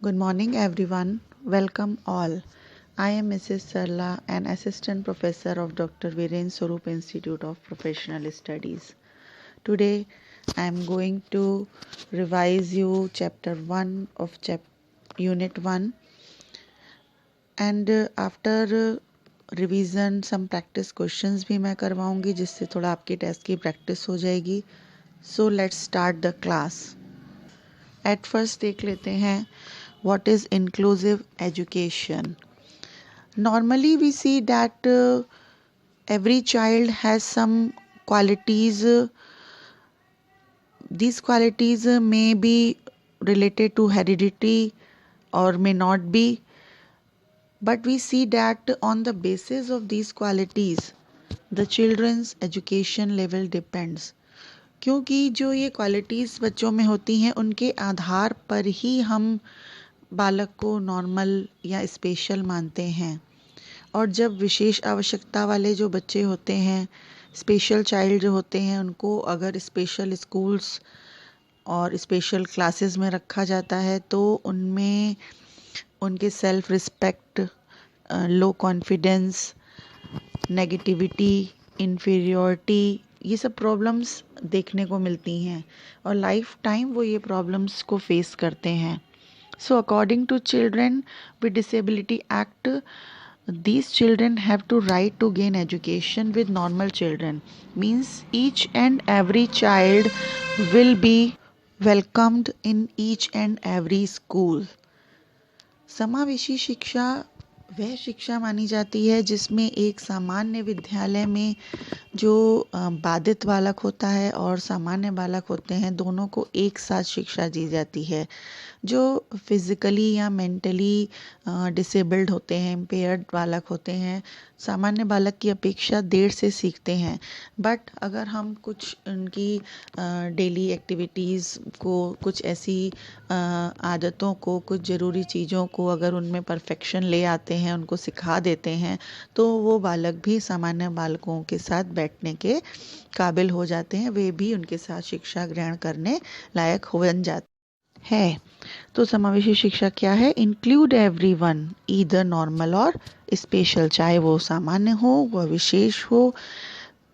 Good morning, everyone. Welcome all. I am Mrs. Sarla, an assistant professor of Dr. Viren Swarup Institute of Professional Studies. Today, I am going to revise you chapter 1 of unit 1, and after revision some practice questions भी मैं करवाऊंगी जिससे थोड़ा आपकी test की practice हो जाएगी. So let's start the class. At first देख लेते हैं what is inclusive education. Normally we see that every child has some qualities. These qualities may be related to heredity or may not be, but we see that on the basis of these qualities the children's education level depends. क्योंकि जो ये qualities बच्चों में होती हैं उनके आधार पर ही हम बालक को नॉर्मल या स्पेशल मानते हैं. और जब विशेष आवश्यकता वाले जो बच्चे होते हैं, स्पेशल चाइल्ड जो होते हैं, उनको अगर स्पेशल स्कूल्स और स्पेशल क्लासेस में रखा जाता है तो उनमें उनके self respect, low confidence, negativity, inferiority, ये सब प्रॉब्लम्स देखने को मिलती हैं और लाइफ टाइम वो ये प्रॉब्लम्स को फेस करते हैं. So according to children with disability act, these children have to right to gain education with normal children. Means each and every child will be welcomed in each and every school. समावेशी शिक्षा वह शिक्षा मानी जाती है जिसमें एक सामान्य विद्यालय में जो बाधित बालक होता है और सामान्य बालक होते हैं, दोनों को एक साथ शिक्षा दी जाती है. जो फिज़िकली या मेंटली डिसेबल्ड होते हैं, इम्पेयर्ड बालक होते हैं, सामान्य बालक की अपेक्षा देर से सीखते हैं. बट अगर हम कुछ उनकी डेली एक्टिविटीज़ को, कुछ ऐसी आदतों को, कुछ ज़रूरी चीज़ों को अगर उनमें परफेक्शन ले आते हैं, उनको सिखा देते हैं, तो वो बालक भी सामान्य बालकों के साथ बैठने के काबिल हो जाते हैं, वे भी उनके साथ शिक्षा ग्रहण करने लायक हो जाते है. तो समावेशी शिक्षा क्या है? इंक्लूड एवरीवन, ईदर नॉर्मल और स्पेशल, चाहे वो सामान्य हो वह विशेष हो,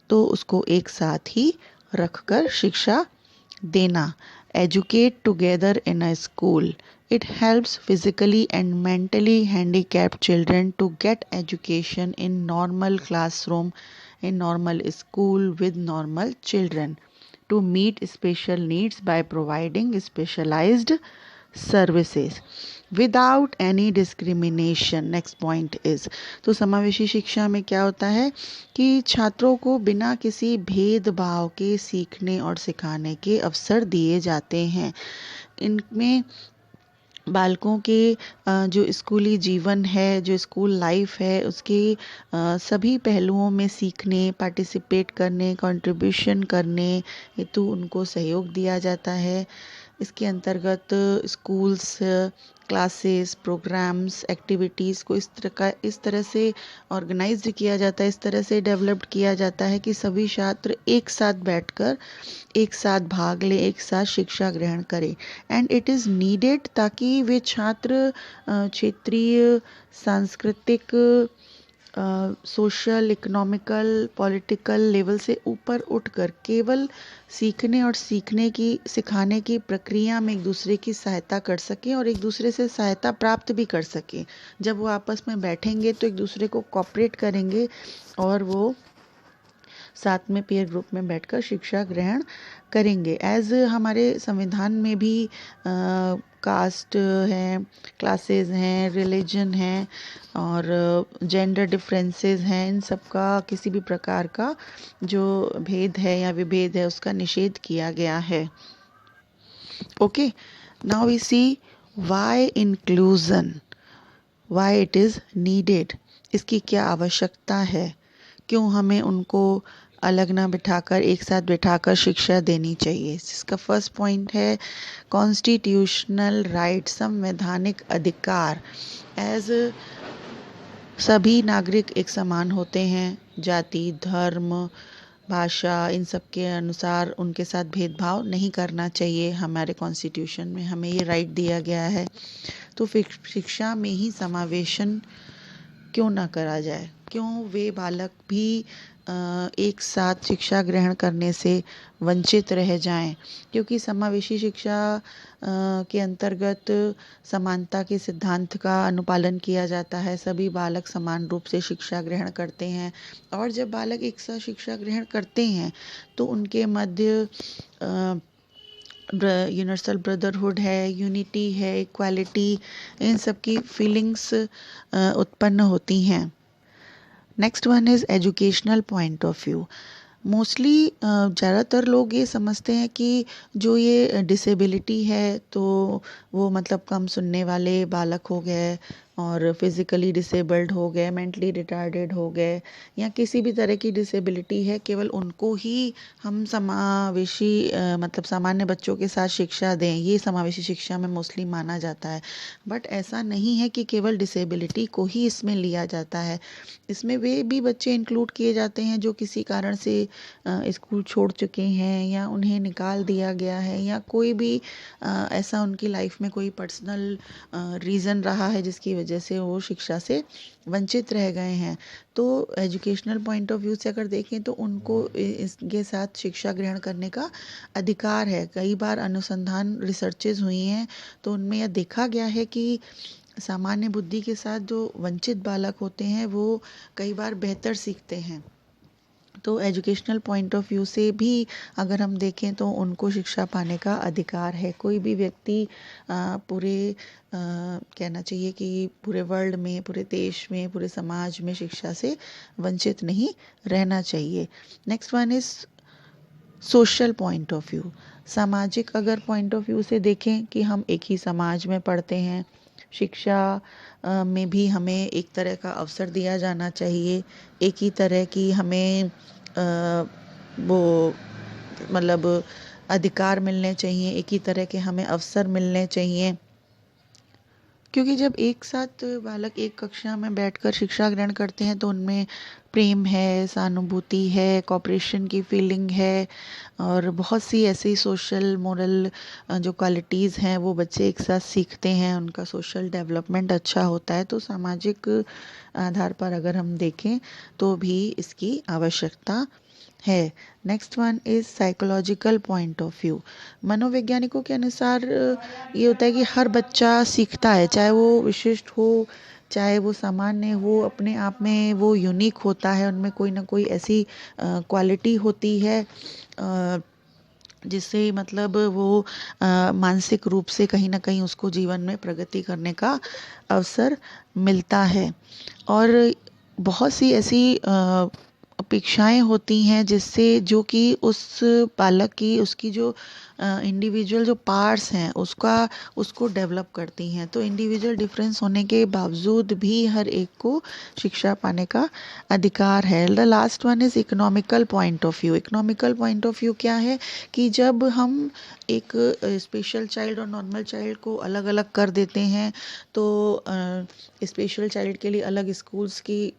तो उसको एक साथ ही रखकर शिक्षा देना. Educate together in a school. It helps physically and mentally handicapped children to get education in normal classroom, in normal school with normal children, to meet special needs by providing specialized services without any discrimination. Next point is, तो समावेशी शिक्षा में क्या होता है कि छात्रों को बिना किसी भेदभाव के सीखने और सिखाने के अवसर दिए जाते हैं. इनमें बालकों के जो स्कूली जीवन है, जो स्कूल लाइफ है, उसके सभी पहलुओं में सीखने, पार्टिसिपेट करने, कंट्रीब्यूशन करने हेतु उनको सहयोग दिया जाता है. इसके अंतर्गत स्कूल्स, क्लासेस, प्रोग्राम्स, एक्टिविटीज़ को इस तरह से ऑर्गेनाइज्ड किया जाता है, इस तरह से डेवलप्ड किया जाता है कि सभी छात्र एक साथ बैठकर एक साथ भाग लें, एक साथ शिक्षा ग्रहण करें. एंड इट इज़ नीडेड ताकि वे छात्र क्षेत्रीय, सांस्कृतिक, सोशल, इकोनॉमिकल, पॉलिटिकल लेवल से ऊपर उठकर केवल सीखने और सिखाने की प्रक्रिया में एक दूसरे की सहायता कर सकें और एक दूसरे से सहायता प्राप्त भी कर सकें. जब वो आपस में बैठेंगे तो एक दूसरे को कोऑपरेट करेंगे और वो साथ में पीयर ग्रुप में बैठकर शिक्षा ग्रहण करेंगे. एज हमारे संविधान में भी कास्ट हैं, क्लासेस हैं, रिलीजन हैं और जेंडर डिफरेंसेस हैं, इन सब का किसी भी प्रकार का जो भेद है या विभेद है उसका निषेध किया गया है. Okay, now we see why inclusion, why it is needed. इसकी क्या आवश्यकता है, क्यों हमें उनको अलग ना बिठाकर एक साथ बिठाकर शिक्षा देनी चाहिए. इसका फर्स्ट पॉइंट है कॉन्स्टिट्यूशनल राइट, संवैधानिक अधिकार. एज सभी नागरिक एक समान होते हैं, जाति, धर्म, भाषा, इन सब के अनुसार उनके साथ भेदभाव नहीं करना चाहिए. हमारे कॉन्स्टिट्यूशन में हमें ये राइट दिया गया है. तो शिक्षा में ही समावेशन क्यों ना करा जाए, क्यों वे बालक भी एक साथ शिक्षा ग्रहण करने से वंचित रह जाएं, क्योंकि समावेशी शिक्षा के अंतर्गत समानता के सिद्धांत का अनुपालन किया जाता है। सभी बालक समान रूप से शिक्षा ग्रहण करते हैं, और जब बालक एक साथ शिक्षा ग्रहण करते हैं तो उनके मध्य यूनिवर्सल ब्रदरहुड है, यूनिटी है, इक्वालिटी, इन सब की फीलिंग्स उत्पन्न होती हैं। Next one is educational point of view. Mostly ज़्यादातर लोग ये समझते हैं कि जो ये डिसेबिलिटी है तो वो मतलब कम सुनने वाले बालक हो गए, और फिज़िकली डिसेबल्ड हो गए, मेंटली रिटार्डेड हो गए, या किसी भी तरह की डिसेबिलिटी है, केवल उनको ही हम समावेशी मतलब सामान्य बच्चों के साथ शिक्षा दें, ये समावेशी शिक्षा में मोस्टली माना जाता है। बट ऐसा नहीं है कि केवल डिसेबिलिटी को ही इसमें लिया जाता है। इसमें वे भी बच्चे इंक्लूड किए जाते हैं जो किसी कारण से स्कूल छोड़ चुके हैं, या उन्हें निकाल दिया गया है, या कोई भी ऐसा उनकी लाइफ में कोई पर्सनल रीज़न रहा है जिसकी वजह से वो शिक्षा से वंचित रह गए हैं। तो एजुकेशनल पॉइंट ऑफ व्यू से अगर देखें तो उनको इसके साथ शिक्षा ग्रहण करने का अधिकार है। कई बार अनुसंधान रिसर्चेज हुई हैं तो उनमें यह देखा गया है कि सामान्य बुद्धि के साथ जो वंचित बालक होते हैं वो कई बार बेहतर सीखते हैं। तो एजुकेशनल पॉइंट ऑफ व्यू से भी अगर हम देखें तो उनको शिक्षा पाने का अधिकार है। कोई भी व्यक्ति पूरे कहना चाहिए कि पूरे वर्ल्ड में, पूरे देश में, पूरे समाज में शिक्षा से वंचित नहीं रहना चाहिए। Next one is social point of view. सामाजिक अगर पॉइंट ऑफ व्यू से देखें कि हम एक ही समाज में पढ़ते हैं, शिक्षा में भी हमें एक तरह का अवसर दिया जाना चाहिए, एक ही तरह की हमें वो मतलब अधिकार मिलने चाहिए, एक ही तरह के हमें अवसर मिलने चाहिए। क्योंकि जब एक साथ बालक एक कक्षा में बैठकर शिक्षा ग्रहण करते हैं तो उनमें प्रेम है, सहानुभूति है, कोऑपरेशन की फीलिंग है, और बहुत सी ऐसी सोशल मोरल जो क्वालिटीज़ हैं वो बच्चे एक साथ सीखते हैं, उनका सोशल डेवलपमेंट अच्छा होता है। तो सामाजिक आधार पर अगर हम देखें तो भी इसकी आवश्यकता है। Next one is psychological point of view. मनोवैज्ञानिकों के अनुसार ये होता है कि हर बच्चा सीखता है, चाहे वो विशिष्ट हो, चाहे वो सामान्य हो, अपने आप में वो यूनिक होता है, उनमें कोई ना कोई ऐसी क्वालिटी होती है जिससे मतलब वो मानसिक रूप से कहीं ना कहीं उसको जीवन में प्रगति करने का अवसर मिलता है। और बहुत सी ऐसी अपेक्षाएं होती हैं जिससे जो कि उस बालक की उसकी जो इंडिविजुअल जो पार्ट्स हैं उसको डेवलप करती हैं। तो इंडिविजुअल डिफरेंस होने के बावजूद भी हर एक को शिक्षा पाने का अधिकार है। The last one is economical point of view. Economical point of view क्या है कि जब हम एक स्पेशल चाइल्ड और नॉर्मल चाइल्ड को अलग अलग कर देते हैं तो स्पेशल चाइल्ड के लिए अलग स्कूल्स की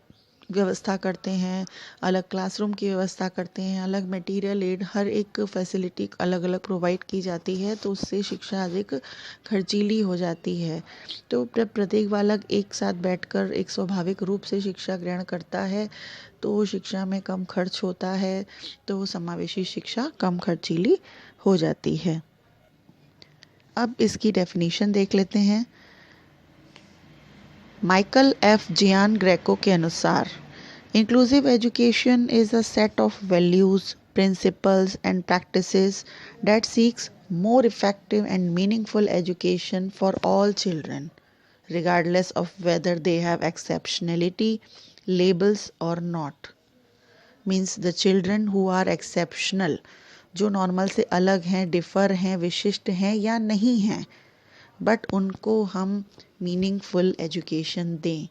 व्यवस्था करते हैं, अलग क्लासरूम की व्यवस्था करते हैं, अलग मटेरियल एड, हर एक फैसिलिटी अलग अलग प्रोवाइड की जाती है, तो उससे शिक्षा अधिक खर्चीली हो जाती है। तो जब प्रत्येक बालक एक साथ बैठकर एक स्वाभाविक रूप से शिक्षा ग्रहण करता है तो शिक्षा में कम खर्च होता है, तो समावेशी शिक्षा कम खर्चीली हो जाती है। अब इसकी डेफिनेशन देख लेते हैं। माइकल एफ जियान ग्रेको के अनुसार inclusive education is a set of values, principles and practices that seeks more effective and meaningful education for all children, regardless of whether they have exceptionality labels or not. Means the children who are exceptional, जो normal से अलग हैं, differ हैं, विशिष्ट हैं या नहीं हैं, बट उनको हम मीनिंगफुल एजुकेशन दें,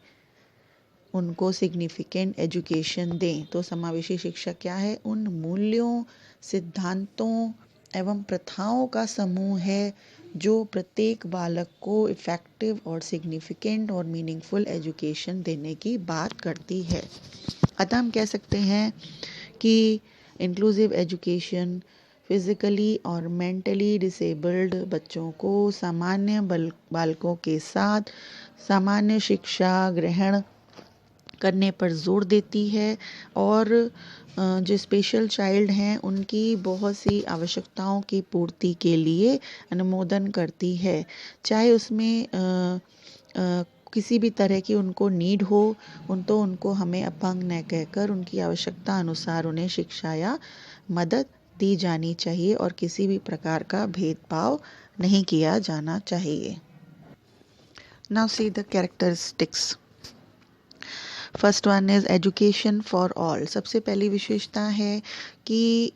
उनको सिग्निफिकेंट एजुकेशन दें। तो समावेशी शिक्षा क्या है? उन मूल्यों, सिद्धांतों एवं प्रथाओं का समूह है जो प्रत्येक बालक को इफ़ेक्टिव और सिग्निफिकेंट और मीनिंगफुल एजुकेशन देने की बात करती है। अतः हम कह सकते हैं कि इंक्लूसिव एजुकेशन फिजिकली और मेंटली डिसेबल्ड बच्चों को सामान्य बालकों के साथ सामान्य शिक्षा ग्रहण करने पर जोर देती है और जो स्पेशल चाइल्ड हैं उनकी बहुत सी आवश्यकताओं की पूर्ति के लिए अनुमोदन करती है, चाहे उसमें किसी भी तरह की उनको नीड हो उनको हमें अपंग न कहकर उनकी आवश्यकता अनुसार उन्हें शिक्षा या मदद दी जानी चाहिए और किसी भी प्रकार का भेदभाव नहीं किया जाना चाहिए। Now see the characteristics. First one is education for all. सबसे पहली विशेषता है कि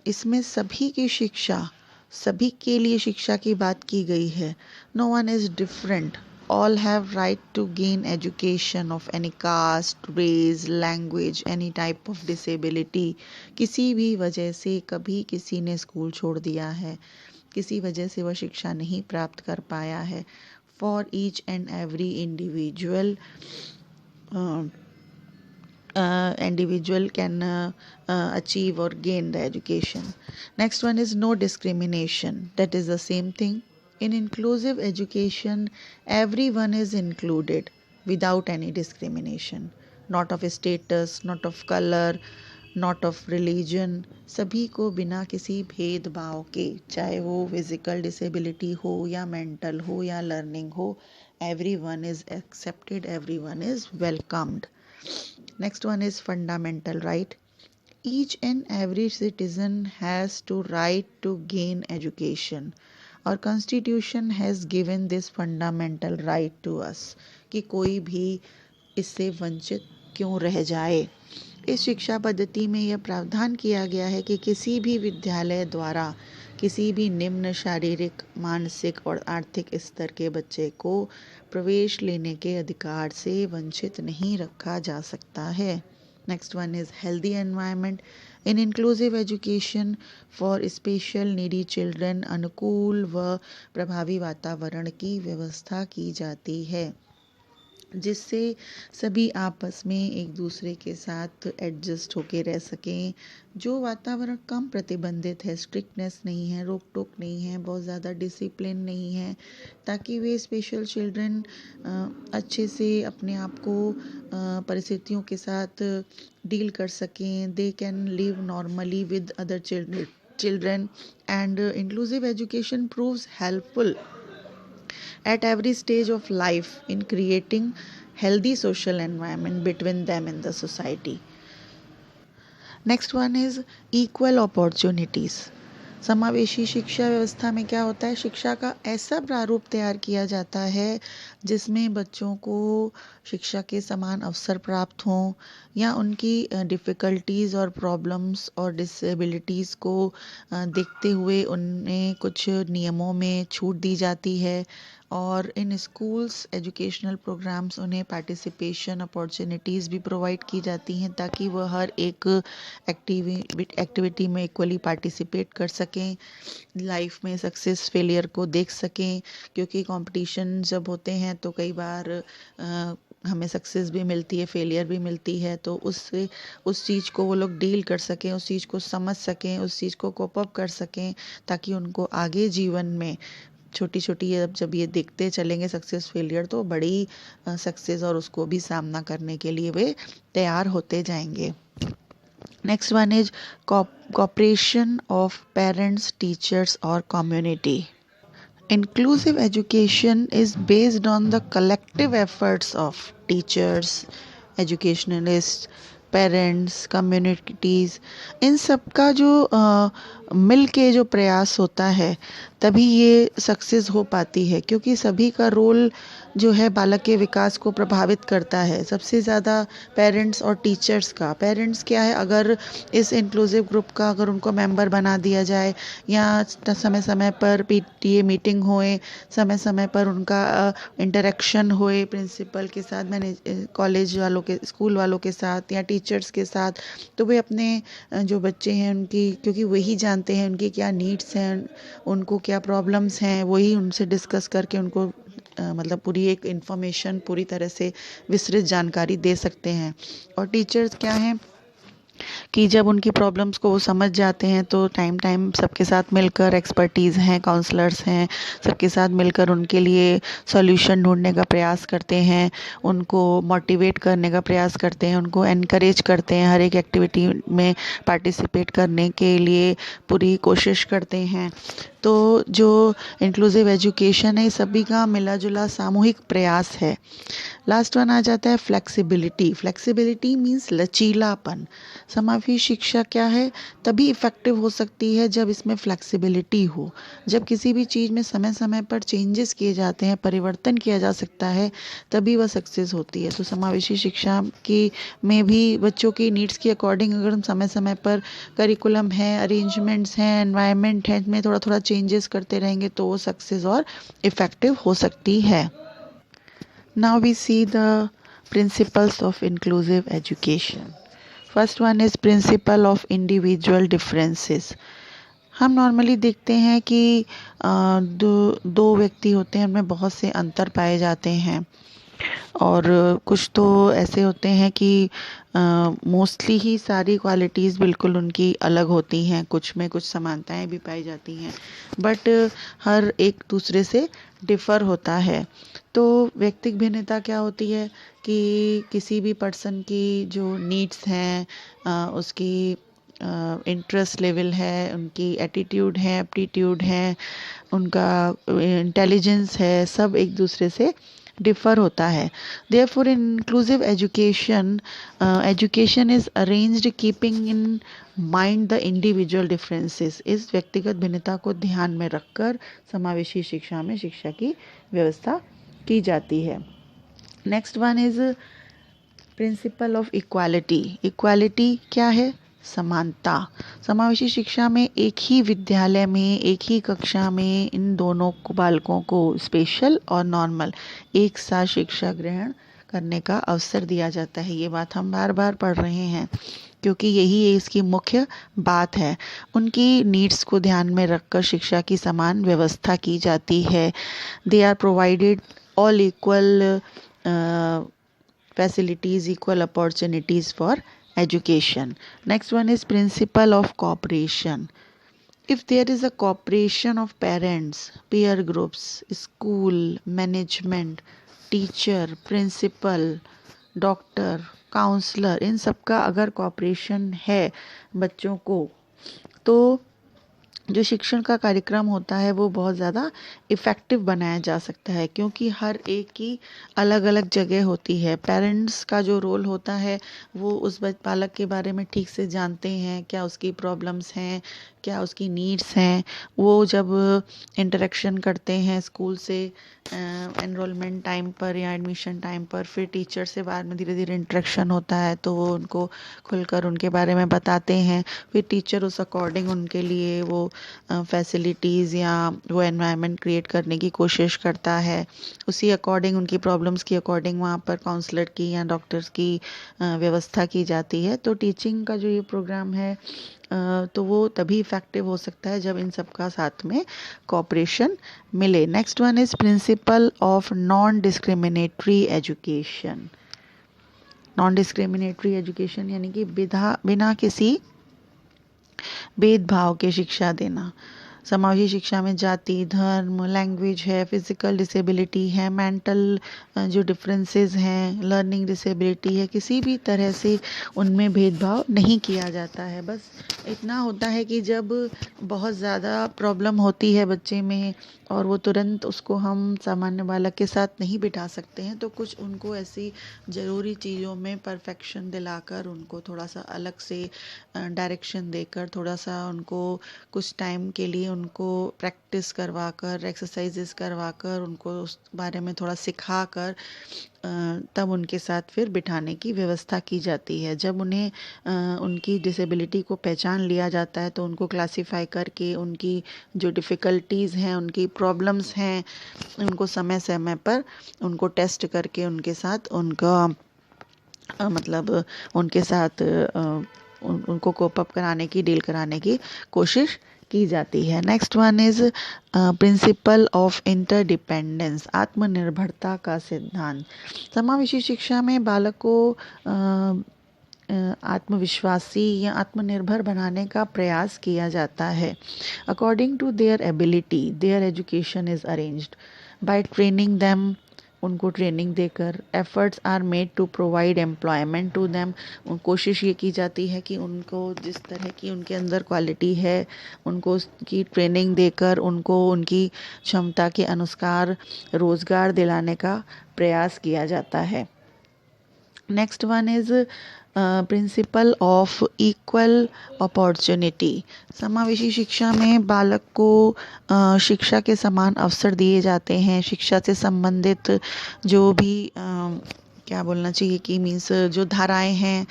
इसमें सभी की शिक्षा, सभी के लिए शिक्षा की बात की गई है। No one is different, all have right to gain education of any caste, race, language, any type of disability। किसी भी वजह से कभी किसी ने स्कूल छोड़ दिया है, किसी वजह से वह शिक्षा नहीं प्राप्त कर पाया है। For each and every individual can achieve or gain the education. Next one is no discrimination. That is the same thing. In inclusive education, everyone is included without any discrimination, not of status, not of color, not of religion. सभी को बिना किसी भेदभाव के, चाहे वो physical disability हो या मेंटल हो या लर्निंग हो, everyone is accepted, everyone is welcomed. Next one is fundamental right. Each and every citizen has to right to gain education. Our constitution has given this fundamental right to us कि कोई भी इससे वंचित क्यों रह जाए। इस शिक्षा पद्धति में यह प्रावधान किया गया है कि किसी भी विद्यालय द्वारा किसी भी निम्न शारीरिक, मानसिक और आर्थिक स्तर के बच्चे को प्रवेश लेने के अधिकार से वंचित नहीं रखा जा सकता है। Next one is healthy environment. In inclusive education for special needy children अनुकूल व प्रभावी वातावरण की व्यवस्था की जाती है, जिससे सभी आपस में एक दूसरे के साथ एडजस्ट होके रह सकें। जो वातावरण कम प्रतिबंधित है, स्ट्रिक्टनेस नहीं है, रोक टोक नहीं है, बहुत ज़्यादा डिसिप्लिन नहीं है, ताकि वे स्पेशल चिल्ड्रन अच्छे से अपने आप को परिस्थितियों के साथ डील कर सकें। They can live normally with other children and inclusive education proves helpful at every stage of life in creating healthy social environment between them in the society. Next one is equal opportunities. समावेशी शिक्षा व्यवस्था में क्या होता है, शिक्षा का ऐसा प्रारूप तैयार किया जाता है जिसमें बच्चों को शिक्षा के समान अवसर प्राप्त हों या उनकी डिफ़िकल्टीज़ और प्रॉब्लम्स और डिसेबिलिटीज़ को देखते हुए उन्हें कुछ नियमों में छूट दी जाती है। और इन स्कूल्स एजुकेशनल प्रोग्राम्स उन्हें पार्टिसिपेशन अपॉर्चुनिटीज़ भी प्रोवाइड की जाती हैं ताकि वह हर एक एक्टिविटी में इक्वली पार्टिसिपेट कर सकें, लाइफ में सक्सेस फेलियर को देख सकें। क्योंकि कंपटीशन जब होते हैं तो कई बार हमें सक्सेस भी मिलती है, फेलियर भी मिलती है, तो उस चीज़ को वो लोग डील कर सकें, उस चीज़ को समझ सकें, उस चीज़ को कोप अप कर सकें, ताकि उनको आगे जीवन में छोटी छोटी जब ये देखते चलेंगे सक्सेस फेलियर, तो बड़ी सक्सेस और उसको भी सामना करने के लिए वे तैयार होते जाएंगे। Next one is cooperation of parents, teachers or community. Inclusive education is based on the collective efforts of teachers, educationalists, parents, communities, इन सब का जो मिल के जो प्रयास होता है तभी ये सक्सेस हो पाती है। क्योंकि सभी का रोल जो है बालक के विकास को प्रभावित करता है। सबसे ज़्यादा पेरेंट्स और टीचर्स का। पेरेंट्स क्या है, अगर इस इंक्लूसिव ग्रुप का अगर उनको मेंबर बना दिया जाए या समय समय पर पीटीए मीटिंग होए, समय समय पर उनका इंटरेक्शन होए प्रिंसिपल के साथ, मैनेज कॉलेज वालों के, स्कूल वालों के साथ या टीचर्स के साथ, तो वे अपने जो बच्चे हैं उनकी, क्योंकि वही जानते हैं उनकी क्या नीड्स हैं, उनको क्या प्रॉब्लम्स हैं, वही उनसे डिस्कस करके उनको मतलब पूरी एक इन्फॉर्मेशन, पूरी तरह से विस्तृत जानकारी दे सकते हैं। और टीचर्स क्या हैं, कि जब उनकी प्रॉब्लम्स को वो समझ जाते हैं तो टाइम टाइम सबके साथ मिलकर, एक्सपर्टीज़ हैं, काउंसलर्स हैं, सबके साथ मिलकर उनके लिए सॉल्यूशन ढूंढने का प्रयास करते हैं, उनको मोटिवेट करने का प्रयास करते हैं, उनको एनकरेज करते हैं, हर एक एक्टिविटी में पार्टिसिपेट करने के लिए पूरी कोशिश करते हैं। तो जो इंक्लूसिव एजुकेशन है, सभी का मिला जुला सामूहिक प्रयास है। लास्ट वन आ जाता है फ्लेक्सिबिलिटी। फ्लेक्सिबिलिटी मीन्स लचीलापन। समावेशी शिक्षा क्या है? तभी इफ़ेक्टिव हो सकती है जब इसमें फ्लेक्सिबिलिटी हो। जब किसी भी चीज़ में समय समय पर चेंजेस किए जाते हैं, परिवर्तन किया जा सकता है, तभी वह सक्सेस होती है। तो समावेशी शिक्षा की में भी बच्चों की नीड्स के अकॉर्डिंग अगर हम समय समय पर करिकुलम है, अरेंजमेंट्स हैं, एनवायरनमेंट है, इसमें थोड़ा थोड़ा चेंजेस करते रहेंगे तो वो सक्सेस और इफ़ेक्टिव हो सकती है। Now we see the principles of inclusive education. First one is principle of individual differences. हम नॉर्मली देखते हैं कि दो व्यक्ति होते हैं, उनमें बहुत से अंतर पाए जाते हैं, और कुछ तो ऐसे होते हैं कि मोस्टली ही सारी क्वालिटीज़ बिल्कुल उनकी अलग होती हैं, कुछ में कुछ समानताएं भी पाई जाती हैं, बट हर एक दूसरे से डिफ़र होता है। तो व्यक्तिगत भिन्नता क्या होती है कि किसी भी पर्सन की जो नीड्स हैं, उसकी इंटरेस्ट लेवल है, उनकी एटीट्यूड है, एप्टीट्यूड है, उनका इंटेलिजेंस है, सब एक दूसरे से डिफ़र होता है। Therefore in inclusive education, education is arranged keeping in mind the individual differences. इस व्यक्तिगत भिन्नता को ध्यान में रखकर समावेशी शिक्षा में शिक्षा की व्यवस्था की जाती है। Next one is principle of equality. Equality क्या है? समानता। समावेशी शिक्षा में एक ही विद्यालय में, एक ही कक्षा में इन दोनों को बालकों को, स्पेशल और नॉर्मल, एक साथ शिक्षा ग्रहण करने का अवसर दिया जाता है। ये बात हम बार बार पढ़ रहे हैं क्योंकि यही इसकी मुख्य बात है। उनकी नीड्स को ध्यान में रखकर शिक्षा की समान व्यवस्था की जाती है। They are provided all equal facilities, equal opportunities for education. Next one is principle of cooperation. If there is a cooperation of parents, peer groups, school, management, teacher, principal, doctor, counselor, इन सब का अगर cooperation है बच्चों को, तो जो शिक्षण का कार्यक्रम होता है वो बहुत ज़्यादा इफ़ेक्टिव बनाया जा सकता है, क्योंकि हर एक की अलग अलग जगह होती है। पेरेंट्स का जो रोल होता है वो उस बालक के बारे में ठीक से जानते हैं, क्या उसकी प्रॉब्लम्स हैं, क्या उसकी नीड्स हैं। वो जब इंटरेक्शन करते हैं स्कूल से एनरोलमेंट टाइम पर या एडमिशन टाइम पर, फिर टीचर से बाद में धीरे धीरे इंटरेक्शन होता है, तो वो उनको खुलकर उनके बारे में बताते हैं। फिर टीचर उस अकॉर्डिंग उनके लिए वो फैसिलिटीज़ या वो एनवायरनमेंट क्रिएट करने की कोशिश करता है। उसी अकॉर्डिंग, उनकी प्रॉब्लम्स की अकॉर्डिंग वहाँ पर काउंसलर की या डॉक्टर्स की व्यवस्था की जाती है। तो टीचिंग का जो ये प्रोग्राम है तो वो तभी इफ़ेक्टिव हो सकता है जब इन सब का साथ में कोऑपरेशन मिले। Next one is principle of non discriminatory education. Non discriminatory education यानी कि बिना किसी भेदभाव के शिक्षा देना। समावेशी शिक्षा में जाति, धर्म, लैंग्वेज है, फिजिकल डिसेबिलिटी है, मेंटल जो डिफरेंसेस हैं, लर्निंग डिसेबिलिटी है, किसी भी तरह से उनमें भेदभाव नहीं किया जाता है। बस इतना होता है कि जब बहुत ज़्यादा प्रॉब्लम होती है बच्चे में और वो तुरंत उसको हम सामान्य बालक के साथ नहीं बिठा सकते हैं, तो कुछ उनको ऐसी ज़रूरी चीज़ों में परफेक्शन दिलाकर, उनको थोड़ा सा अलग से डायरेक्शन देकर, थोड़ा सा उनको कुछ टाइम के लिए उनको प्रैक्टिस करवाकर, एक्सरसाइजेस करवाकर, उनको उस बारे में थोड़ा सिखाकर तब उनके साथ फिर बिठाने की व्यवस्था की जाती है। जब उन्हें उनकी डिसेबिलिटी को पहचान लिया जाता है तो उनको क्लासिफाई करके उनकी जो डिफ़िकल्टीज़ हैं, उनकी प्रॉब्लम्स हैं, उनको समय समय पर उनको टेस्ट करके उनके साथ उनका मतलब उनके साथ उनको कोप अप कराने की, डील कराने की कोशिश की जाती है। Next one is principle of interdependence, आत्मनिर्भरता का सिद्धांत। समावेशी शिक्षा में बालक को आत्मविश्वासी या आत्मनिर्भर बनाने का प्रयास किया जाता है। According to their ability their education is arranged by training them, उनको ट्रेनिंग देकर। Efforts are made to provide employment to them, कोशिश ये की जाती है कि उनको जिस तरह की उनके अंदर क्वालिटी है उनको उसकी ट्रेनिंग देकर उनको उनकी क्षमता के अनुसार रोज़गार दिलाने का प्रयास किया जाता है। Next one is principle of equal opportunity. समावेशी शिक्षा में बालक को शिक्षा के समान अवसर दिए जाते हैं। शिक्षा से संबंधित जो भी क्या बोलना चाहिए कि मीन्स जो धाराएं हैं,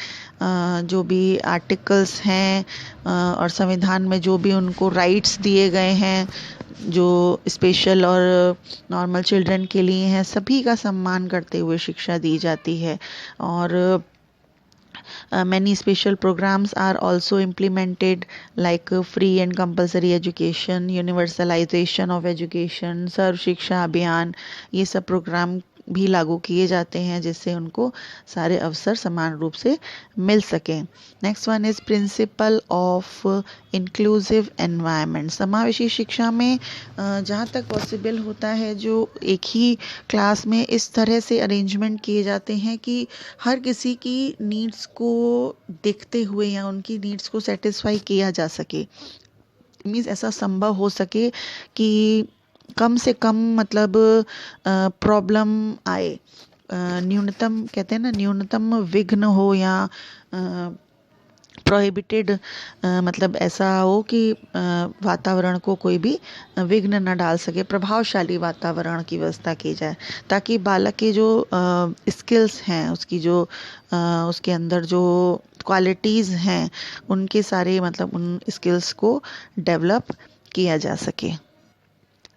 जो भी आर्टिकल्स हैं और संविधान में जो भी उनको राइट्स दिए गए हैं जो स्पेशल और नॉर्मल चिल्ड्रन के लिए हैं, सभी का सम्मान करते हुए शिक्षा दी जाती है। और many special programs are also implemented like free and compulsory education, universalization of education, सर्व शिक्षा अभियान, ये सब प्रोग्राम भी लागू किए जाते हैं जिससे उनको सारे अवसर समान रूप से मिल सकें। Next one is principle of inclusive environment. समावेशी शिक्षा में जहाँ तक पॉसिबल होता है जो एक ही क्लास में इस तरह से अरेंजमेंट किए जाते हैं कि हर किसी की नीड्स को देखते हुए या उनकी नीड्स को सेटिस्फाई किया जा सके। मीन्स ऐसा संभव हो सके कि कम से कम मतलब प्रॉब्लम आए, न्यूनतम कहते हैं ना, न्यूनतम विघ्न हो या प्रोहिबिटेड मतलब ऐसा हो कि वातावरण को कोई भी विघ्न न डाल सके, प्रभावशाली वातावरण की व्यवस्था की जाए ताकि बालक के जो स्किल्स हैं, उसकी जो उसके अंदर जो क्वालिटीज़ हैं उनके सारे मतलब उन स्किल्स को डेवलप किया जा सके।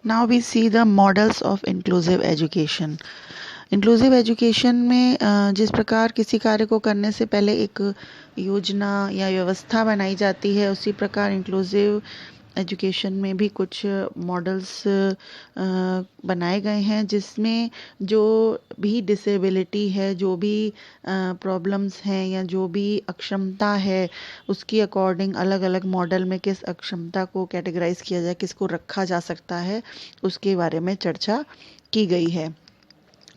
Now we see the models of inclusive education. Inclusive education में जिस प्रकार किसी कार्य को करने से पहले एक योजना या व्यवस्था बनाई जाती है, उसी प्रकार इंक्लूसिव एजुकेशन में भी कुछ मॉडल्स बनाए गए हैं जिसमें जो भी डिसेबिलिटी है, जो भी प्रॉब्लम्स हैं या जो भी अक्षमता है, उसकी अकॉर्डिंग अलग अलग मॉडल में किस अक्षमता को कैटेगराइज किया जाए, किसको रखा जा सकता है, उसके बारे में चर्चा की गई है।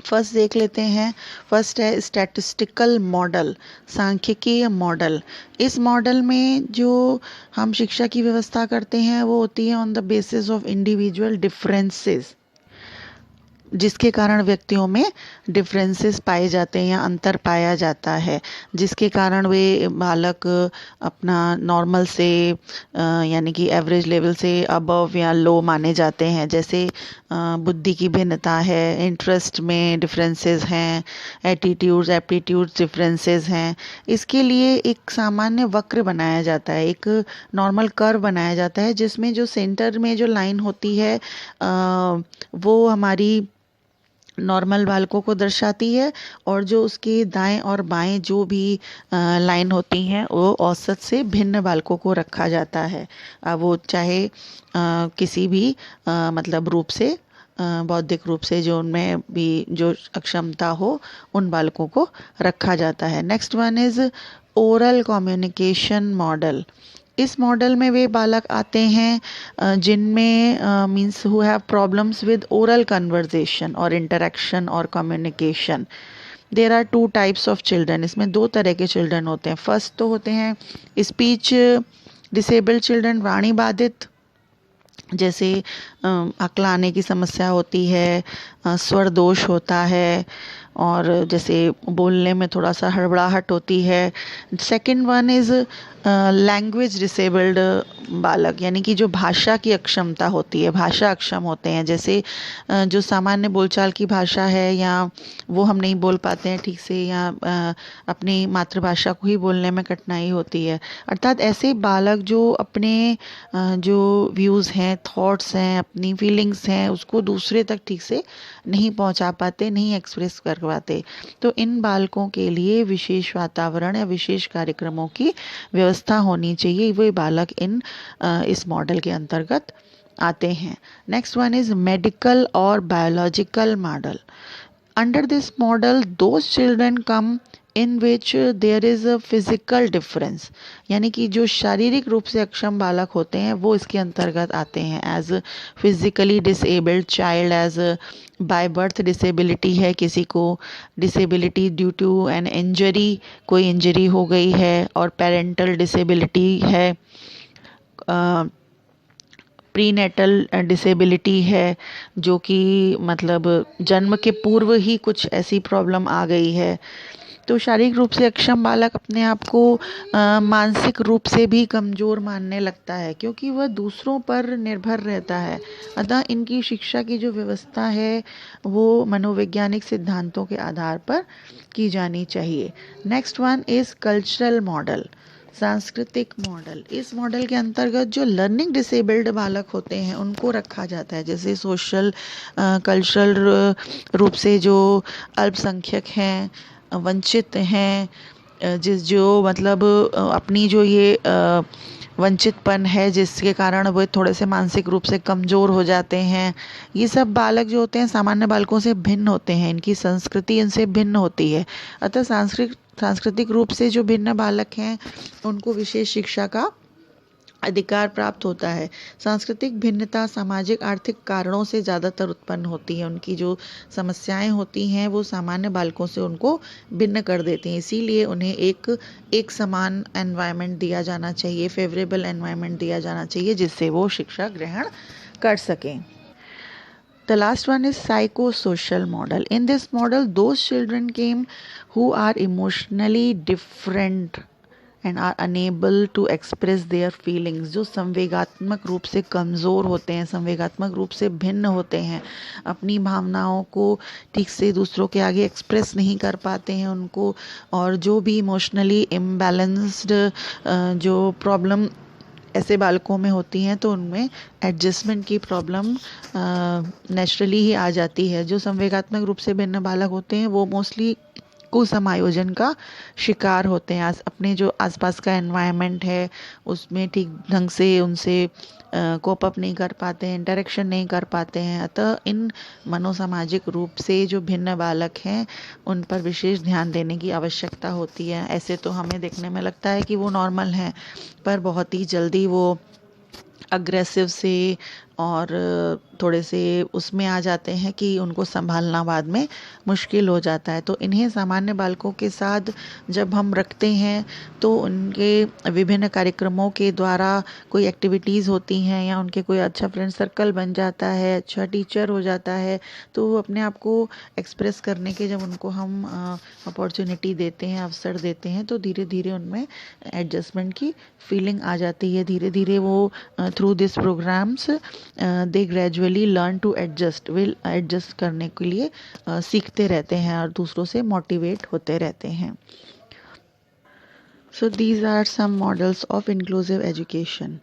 फर्स्ट देख लेते हैं। फर्स्ट है स्टैटिस्टिकल मॉडल, सांख्यिकीय मॉडल। इस मॉडल में जो हम शिक्षा की व्यवस्था करते हैं वो होती है on the basis of individual differences, जिसके कारण व्यक्तियों में डिफरेंसेस पाए जाते हैं या अंतर पाया जाता है, जिसके कारण वे बालक अपना नॉर्मल से यानी कि एवरेज लेवल से अबव या लो माने जाते हैं। जैसे बुद्धि की भिन्नता है, इंटरेस्ट में डिफरेंसेस हैं, एटीट्यूड्स एप्टीट्यूड्स डिफरेंसेस हैं। इसके लिए एक सामान्य वक्र बनाया जाता है, एक नॉर्मल कर्व बनाया जाता है जिसमें जो सेंटर में जो लाइन होती है वो हमारी नॉर्मल बालकों को दर्शाती है और जो उसके दाएं और बाएं जो भी लाइन होती हैं वो औसत से भिन्न बालकों को रखा जाता है। वो चाहे किसी भी मतलब रूप से बौद्धिक रूप से जो उनमें भी जो अक्षमता हो उन बालकों को रखा जाता है। Next one is oral communication model. इस मॉडल में वे बालक आते हैं जिनमें means who have problems with oral conversation और इंटरेक्शन और communication. There are two types of children. इसमें दो तरह के चिल्ड्रन होते हैं। फर्स्ट तो होते हैं स्पीच डिसेबल्ड चिल्ड्रन, वाणी बाधित, जैसे अक्लाने की समस्या होती है, स्वर दोष होता है और जैसे बोलने में थोड़ा सा हड़बड़ाहट होती है। Second one is language disabled बालक, यानी कि जो भाषा की अक्षमता होती है, भाषा अक्षम होते हैं। जैसे जो सामान्य बोलचाल की भाषा है या वो हम नहीं बोल पाते हैं ठीक से, या अपनी मातृभाषा को ही बोलने में कठिनाई होती है। अर्थात ऐसे बालक जो अपने जो व्यूज़ हैं, थॉट्स हैं, अपनी फीलिंग्स हैं, उसको दूसरे तक ठीक से नहीं पहुंचा पाते, नहीं एक्सप्रेस कर पाते। तो इन बालकों के लिए विशेष वातावरण या विशेष कार्यक्रमों की व्यवस्था होनी चाहिए। वे बालक इस मॉडल के अंतर्गत आते हैं। नेक्स्ट वन इज मेडिकल और biological model. Under this model, those children come in which there is a physical difference, यानी कि जो शारीरिक रूप से अक्षम बालक होते हैं वो इसके अंतर्गत आते हैं। As physically disabled child, as by birth disability है किसी को, disability due to an injury, कोई इंजरी हो गई है, और पेरेंटल डिसेबिलिटी है, प्रीनेटल डिसेबिलिटी है, जो कि मतलब जन्म के पूर्व ही कुछ ऐसी प्रॉब्लम आ गई है। तो शारीरिक रूप से अक्षम बालक अपने आप को मानसिक रूप से भी कमज़ोर मानने लगता है, क्योंकि वह दूसरों पर निर्भर रहता है। अतः इनकी शिक्षा की जो व्यवस्था है वो मनोवैज्ञानिक सिद्धांतों के आधार पर की जानी चाहिए। Next one is cultural model, सांस्कृतिक मॉडल। इस मॉडल के अंतर्गत जो लर्निंग डिसेबल्ड बालक होते हैं उनको रखा जाता है, जैसे सोशल कल्चरल रूप से जो अल्पसंख्यक हैं, वंचित हैं, जिस जो मतलब अपनी जो ये वंचितपन है जिसके कारण वो थोड़े से मानसिक रूप से कमज़ोर हो जाते हैं, ये सब बालक जो होते हैं सामान्य बालकों से भिन्न होते हैं, इनकी संस्कृति इनसे भिन्न होती है। अतः सांस्कृतिक रूप से जो भिन्न बालक हैं उनको विशेष शिक्षा का अधिकार प्राप्त होता है। सांस्कृतिक भिन्नता सामाजिक आर्थिक कारणों से ज़्यादातर उत्पन्न होती है, उनकी जो समस्याएं होती हैं वो सामान्य बालकों से उनको भिन्न कर देती हैं, इसीलिए उन्हें एक समान एनवायरनमेंट दिया जाना चाहिए, फेवरेबल एनवायरनमेंट दिया जाना चाहिए, जिससे वो शिक्षा ग्रहण कर सकें। The last one is psychosocial model. In this model, those children came who are emotionally different and are unable to express their feelings, जो संवेगात्मक रूप से कमज़ोर होते हैं, संवेगात्मक रूप से भिन्न होते हैं, अपनी भावनाओं को ठीक से दूसरों के आगे एक्सप्रेस नहीं कर पाते हैं उनको, और जो भी इमोशनली इम्बैलेंस्ड जो प्रॉब्लम ऐसे बालकों में होती हैं तो उनमें एडजस्टमेंट की प्रॉब्लम नेचुरली ही आ जाती है। जो संवेगात्मक रूप से भिन्न बालक होते हैं वो मोस्टली कुसमायोजन का शिकार होते हैं, अपने जो आसपास का एनवायरनमेंट है उसमें ठीक ढंग से उनसे कोप अप नहीं कर पाते हैं, इंटरेक्शन नहीं कर पाते हैं। अतः इन मनोसामाजिक रूप से जो भिन्न बालक हैं उन पर विशेष ध्यान देने की आवश्यकता होती है। ऐसे तो हमें देखने में लगता है कि वो नॉर्मल हैं, पर बहुत ही जल्दी वो अग्रेसिव से और थोड़े से उसमें आ जाते हैं कि उनको संभालना बाद में मुश्किल हो जाता है। तो इन्हें सामान्य बालकों के साथ जब हम रखते हैं तो उनके विभिन्न कार्यक्रमों के द्वारा कोई एक्टिविटीज़ होती हैं या उनके कोई अच्छा फ्रेंड सर्कल बन जाता है, अच्छा टीचर हो जाता है, तो वो अपने आप को एक्सप्रेस करने के जब उनको हम अपॉर्चुनिटी देते हैं, अवसर देते हैं, तो धीरे धीरे उनमें एडजस्टमेंट की फीलिंग आ जाती है। धीरे धीरे वो through this programs they gradually learn to adjust, will adjust करने के लिए सीखते रहते हैं और दूसरों से मोटिवेट होते रहते हैं। So these are some models of inclusive education.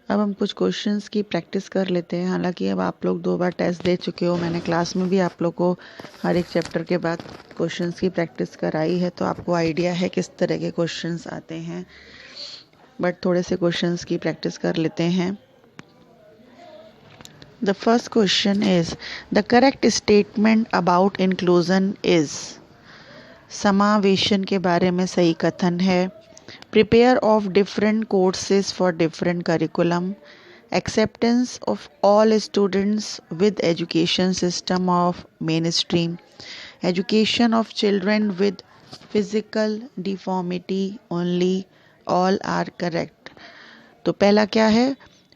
अब हम कुछ क्वेश्चंस की प्रैक्टिस कर लेते हैं। हालांकि अब आप लोग 2 बार टेस्ट दे चुके हो, मैंने क्लास में भी आप लोग को हर एक चैप्टर के बाद क्वेश्चंस की प्रैक्टिस कराई है, तो आपको आइडिया है किस तरह के क्वेश्चंस आते हैं। बट थोड़े से क्वेश्चंस की प्रैक्टिस कर लेते हैं। The first question is, the correct statement about inclusion is, समावेशन के बारे में सही कथन है, prepare of different courses for different curriculum, acceptance of all students with education system of mainstream, education of children with physical deformity only, all are correct। तो पहला क्या है,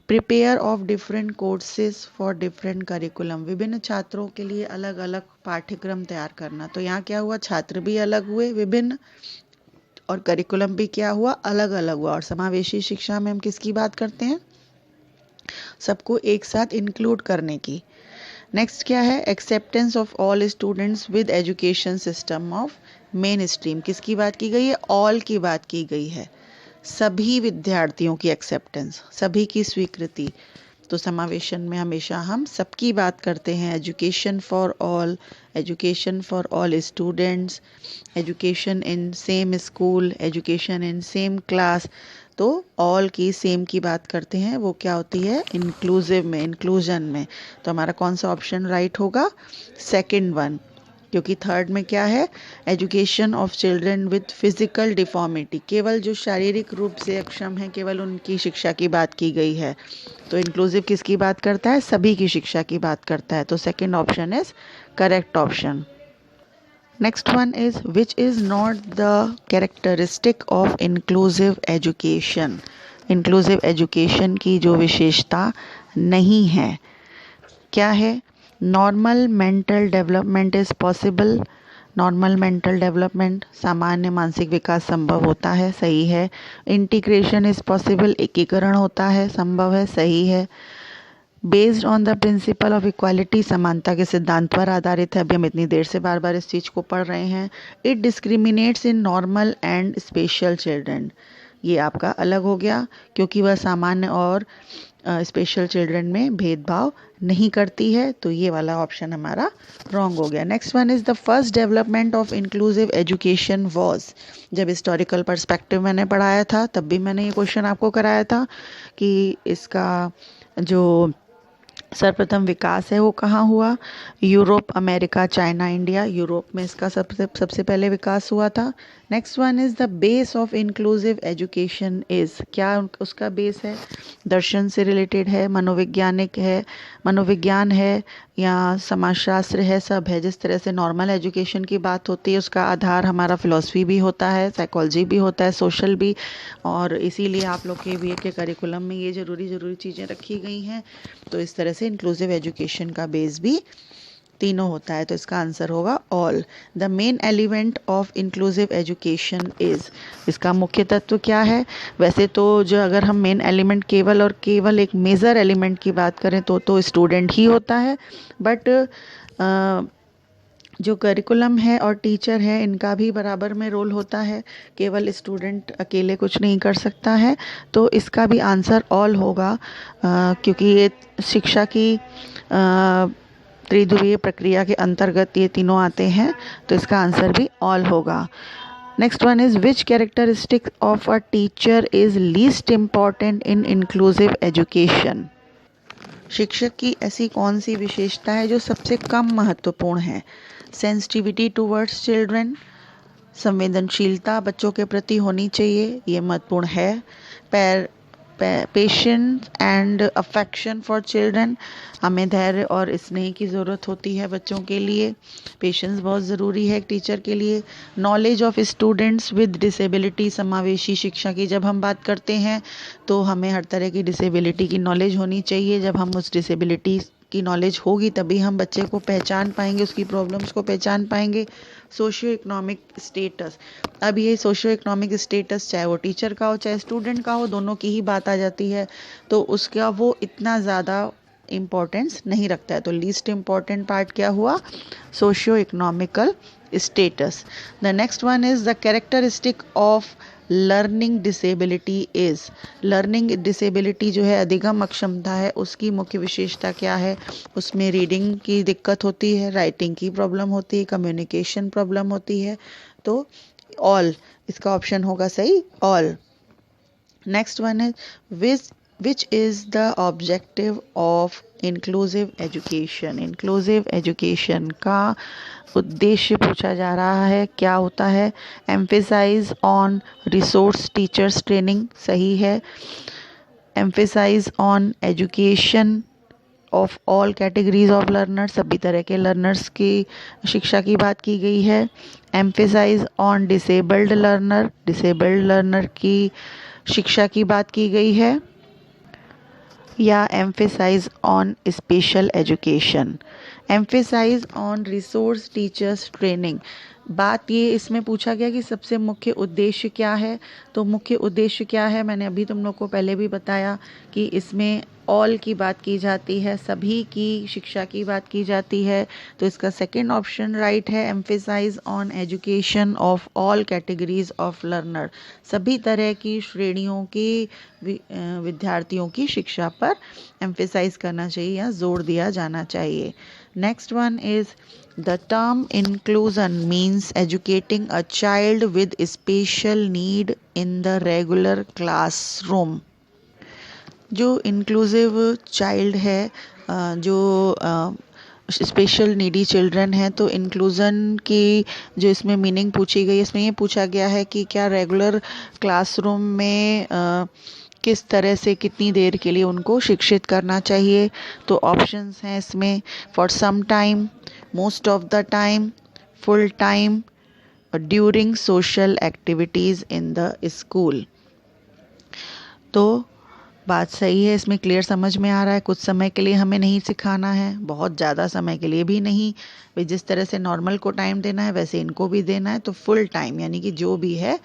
prepare of different courses for different curriculum, विभिन्न छात्रों के लिए अलग अलग पाठ्यक्रम तैयार करना। तो यहाँ क्या हुआ, छात्र भी अलग हुए विभिन्न, और करिकुलम भी क्या हुआ, अलग अलग हुआ। और समावेशी शिक्षा में हम किसकी बात करते हैं, सबको एक साथ इंक्लूड करने की। नेक्स्ट क्या है, acceptance of all students with education system of main stream, किसकी बात की गई है, ऑल की बात की गई है, सभी विद्यार्थियों की एक्सेप्टेंस, सभी की स्वीकृति। तो समावेशन में हमेशा हम सबकी बात करते हैं, education for all students, education in same school, education in same class. तो ऑल की सेम की बात करते हैं, वो क्या होती है, इंक्लूसिव में, इंक्लूजन में। तो हमारा कौन सा ऑप्शन राइट होगा, सेकंड वन, क्योंकि थर्ड में क्या है, education of children with physical deformity, केवल जो शारीरिक रूप से अक्षम है केवल उनकी शिक्षा की बात की गई है। तो इंक्लूसिव किसकी बात करता है, सभी की शिक्षा की बात करता है। तो second option is correct option. Next one is which is not the characteristic of inclusive education. Inclusive education की जो विशेषता नहीं है, क्या है, normal mental development is possible. Normal mental development, सामान्य मानसिक विकास संभव होता है, सही है। इंटीग्रेशन इज पॉसिबल, एकीकरण होता है, संभव है, सही है। Based on the principle of equality, समानता के सिद्धांत पर आधारित है। अभी हम इतनी देर से बार बार इस चीज़ को पढ़ रहे हैं। It discriminates in normal and special children, ये आपका अलग हो गया क्योंकि वह सामान्य और स्पेशल चिल्ड्रन में भेदभाव नहीं करती है। तो ये वाला ऑप्शन हमारा रॉन्ग हो गया। Next one is the first development of inclusive education was. जब हिस्टोरिकल पर्सपेक्टिव मैंने पढ़ाया था तब भी मैंने ये क्वेश्चन आपको कराया था कि इसका जो सर्वप्रथम विकास है वो कहाँ हुआ, Europe, America, China, India. Europe में इसका सबसे पहले विकास हुआ था। Next one is the base of inclusive education is, क्या उसका बेस है, दर्शन से रिलेटेड है, मनोवैज्ञानिक है, मनोविज्ञान है या समाजशास्त्र है, सब है। जिस तरह से नॉर्मल एजुकेशन की बात होती है उसका आधार हमारा फिलॉसफी भी होता है, साइकोलॉजी भी होता है, सोशल भी, और इसीलिए आप लोग के बीए के करिकुलम में ये ज़रूरी चीज़ें रखी गई हैं। तो इस तरह से इंक्लूसिव एजुकेशन का बेस भी तीनों होता है। तो इसका आंसर होगा all. The main element of inclusive education is, इसका मुख्य तत्व क्या है। वैसे तो जो अगर हम मेन एलिमेंट केवल और केवल एक मेजर एलिमेंट की बात करें तो स्टूडेंट ही होता है, बट जो करिकुलम है और टीचर है इनका भी बराबर में रोल होता है, केवल स्टूडेंट अकेले कुछ नहीं कर सकता है। तो इसका भी आंसर ऑल होगा क्योंकि ये शिक्षा की त्रिध्रुवीय प्रक्रिया के अंतर्गत ये तीनों आते हैं। तो इसका आंसर भी ऑल होगा। Next one is which characteristic of a teacher is least important in inclusive education. शिक्षक की ऐसी कौन सी विशेषता है जो सबसे कम महत्वपूर्ण है। सेंसिटिविटी टूवर्ड्स चिल्ड्रन, संवेदनशीलता बच्चों के प्रति होनी चाहिए, ये महत्वपूर्ण है। Patience and affection for children, हमें धैर्य और स्नेह की ज़रूरत होती है बच्चों के लिए, पेशेंस बहुत ज़रूरी है एक टीचर के लिए। Knowledge of students with disability, समावेशी शिक्षा की जब हम बात करते हैं तो हमें हर तरह की डिसेबिलिटी की नॉलेज होनी चाहिए। जब हम उस डिसेबिलिटी की नॉलेज होगी तभी हम बच्चे को पहचान पाएंगे, उसकी प्रॉब्लम्स को पहचान पाएंगे। सोशियो इकोनॉमिक स्टेटस, अब ये सोशियो इकोनॉमिक स्टेटस चाहे वो टीचर का हो चाहे स्टूडेंट का हो, दोनों की ही बात आ जाती है, तो उसका वो इतना ज़्यादा इम्पोर्टेंस नहीं रखता है। तो लीस्ट इम्पॉर्टेंट पार्ट क्या हुआ, socio economical status. The next one is the characteristic of learning disability is, learning disability जो है अधिगम अक्षमता है, उसकी मुख्य विशेषता क्या है। उसमें रीडिंग की दिक्कत होती है, राइटिंग की प्रॉब्लम होती है, कम्युनिकेशन प्रॉब्लम होती है। तो ऑल, इसका ऑप्शन होगा सही, ऑल। नेक्स्ट वन है which is the objective of inclusive education। inclusive education का उद्देश्य पूछा जा रहा है, क्या होता है। emphasize on resource teachers training, सही है। emphasize on education of all categories of learners, सभी तरह के लर्नर्स की शिक्षा की बात की गई है। emphasize on disabled learner, disabled learner की शिक्षा की बात की गई है। या emphasize on special education, emphasize on resource teachers training. बात ये इसमें पूछा गया कि सबसे मुख्य उद्देश्य क्या है। तो मुख्य उद्देश्य क्या है, मैंने अभी तुम लोग को पहले भी बताया कि इसमें ऑल की बात की जाती है, सभी की शिक्षा की बात की जाती है। तो इसका सेकंड ऑप्शन राइट है, emphasize on education of all categories of learner, सभी तरह की श्रेणियों की विद्यार्थियों की शिक्षा पर एम्फेसाइज करना चाहिए या जोर दिया जाना चाहिए। Next one is the term inclusion means educating a child with special need in the regular classroom. जो इंक्लूसिव चाइल्ड है, जो स्पेशल नीडी चिल्ड्रन हैं, तो इंक्लूज़न की जो इसमें मीनिंग पूछी गई, इसमें ये पूछा गया है कि क्या रेगुलर क्लासरूम में किस तरह से कितनी देर के लिए उनको शिक्षित करना चाहिए। तो ऑप्शंस हैं इसमें, for some time, most of the time, full time, during social activities in the school. तो बात सही है, इसमें क्लियर समझ में आ रहा है। कुछ समय के लिए हमें नहीं सिखाना है, बहुत ज़्यादा समय के लिए भी नहीं। भाई जिस तरह से नॉर्मल को टाइम देना है वैसे इनको भी देना है। तो फुल टाइम यानी कि जो भी है,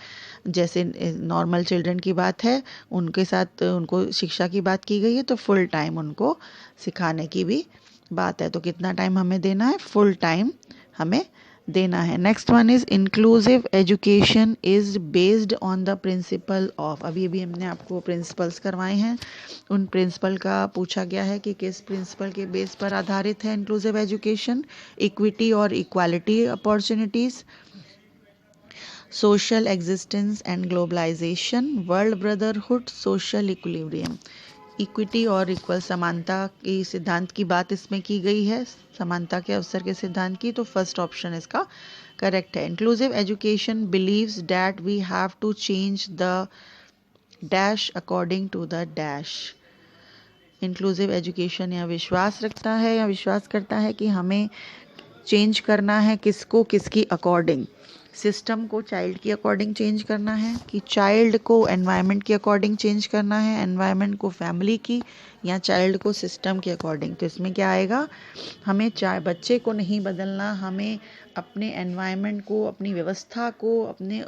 जैसे नॉर्मल चिल्ड्रन की बात है उनके साथ उनको शिक्षा की बात की गई है, तो फुल टाइम उनको सिखाने की भी बात है। तो कितना टाइम हमें देना है? फुल टाइम हमें देना है। Next one is inclusive education is based on the principle of. अभी अभी हमने आपको प्रिंसिपल्स करवाए हैं, उन प्रिंसिपल का पूछा गया है कि किस प्रिंसिपल के बेस पर आधारित है इंक्लूसिव एजुकेशन। इक्विटी और equality opportunities, social existence and globalization, world brotherhood, social equilibrium. Equity और इक्वल समानता की सिद्धांत की बात इसमें की गई है, समानता के अवसर के सिद्धांत की। तो फर्स्ट ऑप्शन इसका करेक्ट है। Inclusive education believes that we have to change the dash according to the dash. Inclusive education यह विश्वास रखता है या विश्वास करता है कि हमें चेंज करना है किसको, किसकी अकॉर्डिंग। सिस्टम को चाइल्ड की अकॉर्डिंग चेंज करना है, कि चाइल्ड को एनवायरनमेंट के अकॉर्डिंग चेंज करना है, एनवायरनमेंट को फैमिली की, या चाइल्ड को सिस्टम के अकॉर्डिंग। तो इसमें क्या आएगा? हमें बच्चे को नहीं बदलना, हमें अपने एनवायरनमेंट को, अपनी व्यवस्था को, अपने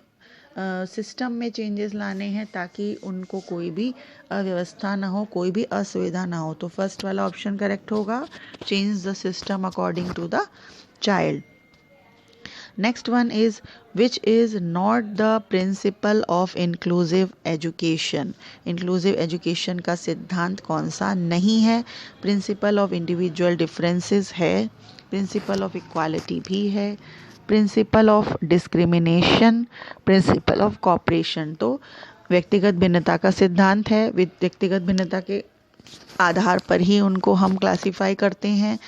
सिस्टम में चेंजेस लाने हैं ताकि उनको कोई भी अव्यवस्था ना हो, कोई भी असुविधा ना हो। तो फर्स्ट वाला ऑप्शन करेक्ट होगा, change the system according to the child. Next one is, which is not the principle of inclusive education। inclusive education का सिद्धांत कौन सा नहीं है? principle of individual differences है, principle of equality भी है, principle of discrimination, principle of corporation. तो व्यक्तिगत भिन्नता का सिद्धांत है, व्यक्तिगत भिन्नता के आधार पर ही उनको हम क्लासिफाई करते हैं।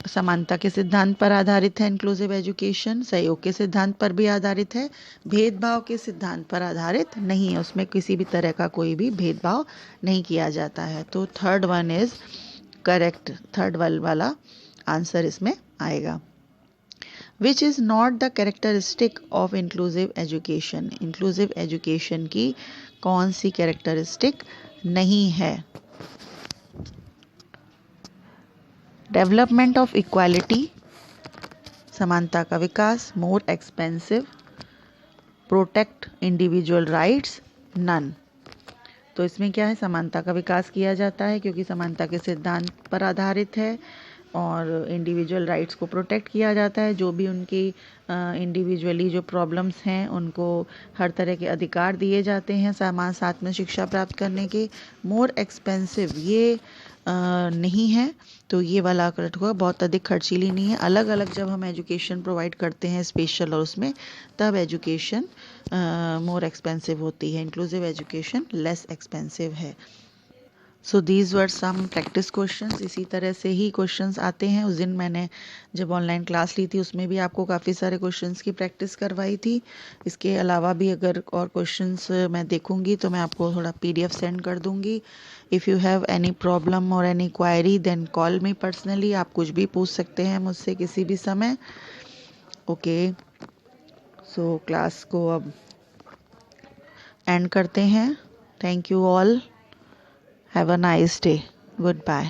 समानता के सिद्धांत पर आधारित है इंक्लूसिव एजुकेशन, सहयोग के सिद्धांत पर भी आधारित है, भेदभाव के सिद्धांत पर आधारित नहीं है, उसमें किसी भी तरह का कोई भी भेदभाव नहीं किया जाता है। तो third one is correct, third वाला आंसर इसमें आएगा। Which is not the characteristic of inclusive education. Inclusive education की कौन सी कैरेक्टरिस्टिक नहीं है? डेवलपमेंट ऑफ इक्वालिटी, समानता का विकास, more expensive, protect individual rights, none. तो इसमें क्या है? समानता का विकास किया जाता है क्योंकि समानता के सिद्धांत पर आधारित है, और इंडिविजुअल राइट्स को प्रोटेक्ट किया जाता है। जो भी उनकी इंडिविजुअली जो प्रॉब्लम्स हैं उनको हर तरह के अधिकार दिए जाते हैं साथ में शिक्षा प्राप्त करने के। मोर एक्सपेंसिव ये नहीं है, तो ये वाला करेक्ट होगा, बहुत अधिक खर्चीली नहीं है। अलग अलग जब हम एजुकेशन प्रोवाइड करते हैं स्पेशल और उसमें, तब एजुकेशन मोर एक्सपेंसिव होती है, इंक्लूसिव एजुकेशन लेस एक्सपेंसिव है। So these were some practice questions. इसी तरह से ही क्वेश्चंस आते हैं। उस दिन मैंने जब ऑनलाइन क्लास ली थी उसमें भी आपको काफ़ी सारे क्वेश्चंस की प्रैक्टिस करवाई थी। इसके अलावा भी अगर और क्वेश्चंस मैं देखूंगी तो मैं आपको थोड़ा PDF सेंड कर दूंगी। If you have any problem और any query then call me personally. आप कुछ भी पूछ सकते हैं मुझसे किसी भी समय। ओके, सो क्लास को अब एंड करते हैं। Thank you all. Have a nice day. Goodbye.